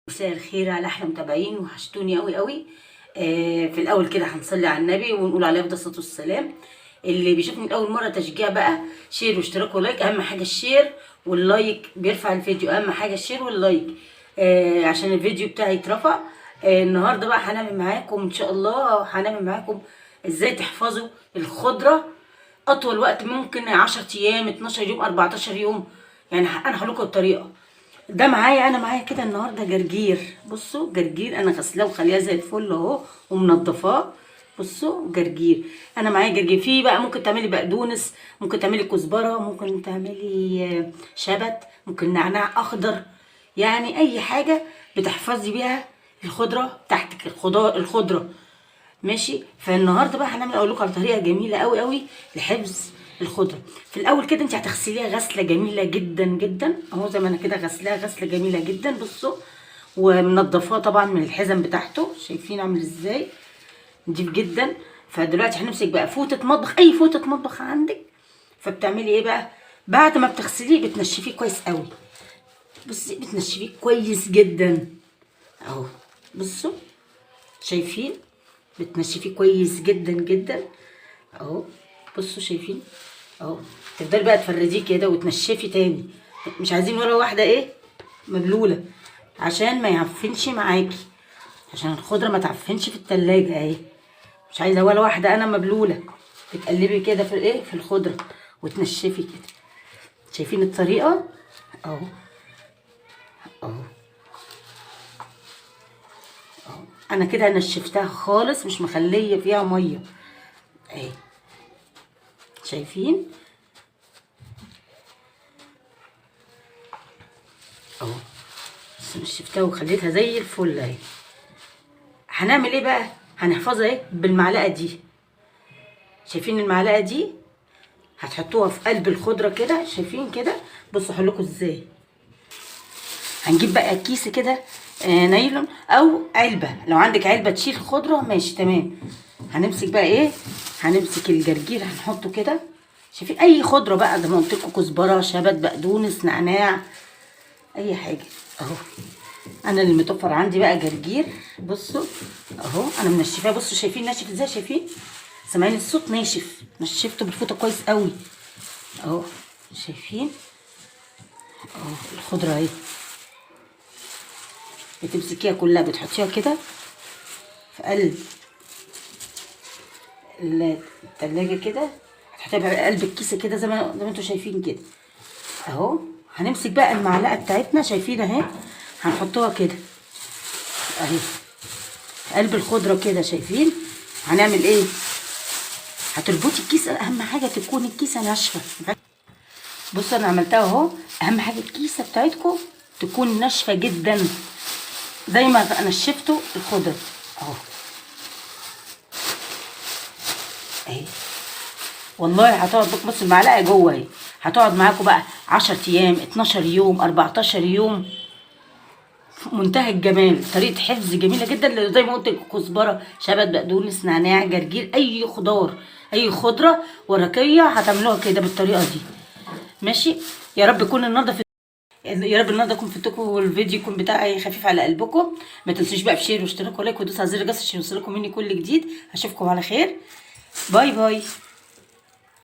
مساء الخير على احلى متابعين، وحشتوني قوي قوي. في الاول كده هنصلي على النبي ونقول عليه افضل الصلاه والسلام. اللي بيشوفني لاول مره تشجيع بقى، شير واشتراك ولايك. اهم حاجه الشير واللايك بيرفع الفيديو، اهم حاجه الشير واللايك عشان الفيديو بتاعي يترفع. النهارده بقى هنعمل معاكم ان شاء الله، هنعمل معاكم ازاي تحفظوا الخضره اطول وقت ممكن، 10 ايام، 12 يوم، 14 يوم. يعني انا هقول لكم الطريقه. ده معايا، انا معايا كده النهارده جرجير. بصوا جرجير انا غسلاه وخليه زي الفل اهو ومنضفاه. بصوا جرجير، انا معايا جرجير. فيه بقى ممكن تعملي بقدونس، ممكن تعملي كزبره، ممكن تعملي شبت، ممكن نعناع اخضر. يعني اي حاجه بتحفظي بيها الخضره بتاعتك، الخضره ماشي. فالنهارده بقى هنعمل، اقول لكم على طريقه جميله قوي قوي لحفظ الخضره. في الاول كده انت هتغسليها غسله جميله جدا جدا اهو، زي ما انا كده غسلاها غسله جميله جدا. بصوا، ومنضفاه طبعا من الحزم بتاعته، شايفين عامل ازاي نضيف جدا. فدلوقتي هنمسك بقى فوطه مطبخ، اي فوطه مطبخ عندك. فبتعملي ايه بقى بعد ما بتغسليه؟ بتنشفيه كويس قوي. بصي بتنشفيه كويس جدا اهو. بصوا شايفين، بتنشفيه كويس جدا جدا اهو. بصوا شايفين اهو. تفضلي بقى تفرديه كده وتنشفي تاني. مش عايزين ولا واحده ايه مبلوله، عشان ما يعفنش معاكي، عشان الخضره ما تعفنش في التلاجة اهي. مش عايزه ولا واحده انا مبلوله. بتقلبي كده في الايه، في الخضره وتنشفي كده. شايفين الطريقه اهو اهو. انا كده نشفتها خالص، مش مخليه فيها ميه اهي. شايفين اهو. بس نشفتها وخليتها زي الفل اهي. هنعمل ايه بقى؟ هنحفظها ايه بالمعلقه دي. شايفين المعلقه دي؟ هتحطوها في قلب الخضره كده، شايفين كده؟ بصوا هقول لكم ازاي. هنجيب بقى كيس كده نايلون او علبه، لو عندك علبه تشيل خضره ماشي تمام. هنمسك بقى ايه، هنمسك الجرجير هنحطه كده. شايفين اي خضره بقى، زي ما قلت لكم، كزبره، شبت، بقدونس، نعناع، اي حاجه اهو. انا اللي متوفر عندي بقى جرجير. بصوا اهو انا منشفاه. بصوا شايفين ناشف ازاي؟ شايفين؟ سامعين الصوت؟ ناشف. نشفته بالفوطه كويس قوي اهو. شايفين اهو الخضره اهي. بتمسكيها كلها بتحطيها كده في قلب التلاجة كده. هتحطيها في قلب الكيسه كده زي ما انتوا شايفين كده اهو. هنمسك بقى المعلقه بتاعتنا، شايفين اهي، هنحطوها كده اهي في قلب الخضره كده. شايفين؟ هنعمل ايه؟ هتربطي الكيسه، اهم حاجه تكون الكيسه ناشفه. بصوا انا عملتها اهو. اهم حاجه الكيسه بتاعتكم تكون ناشفه جدا زي ما نشفتوا الخضره اهو اهي. والله هتقعد، بص المعلقه جوه اهي، هتقعد معاكم بقى 10 ايام، 12 يوم، 14 يوم. منتهى الجمال، طريقه حفظ جميله جدا. زي ما قلت، كزبره، شبت، بقدونس، نعناع، جرجير، اي خضار، اي خضره ورقيه هتعملوها كده بالطريقه دي ماشي. يا رب يكون النهارده يا رب النهارده اكون فدتكم، والفيديو يكون بتاعي خفيف على قلبكم. ما تنسوش بقى بشير واشتراك ولايك ودوس على زر الجرس عشان يوصلكم مني كل جديد. اشوفكم على خير، باي باي.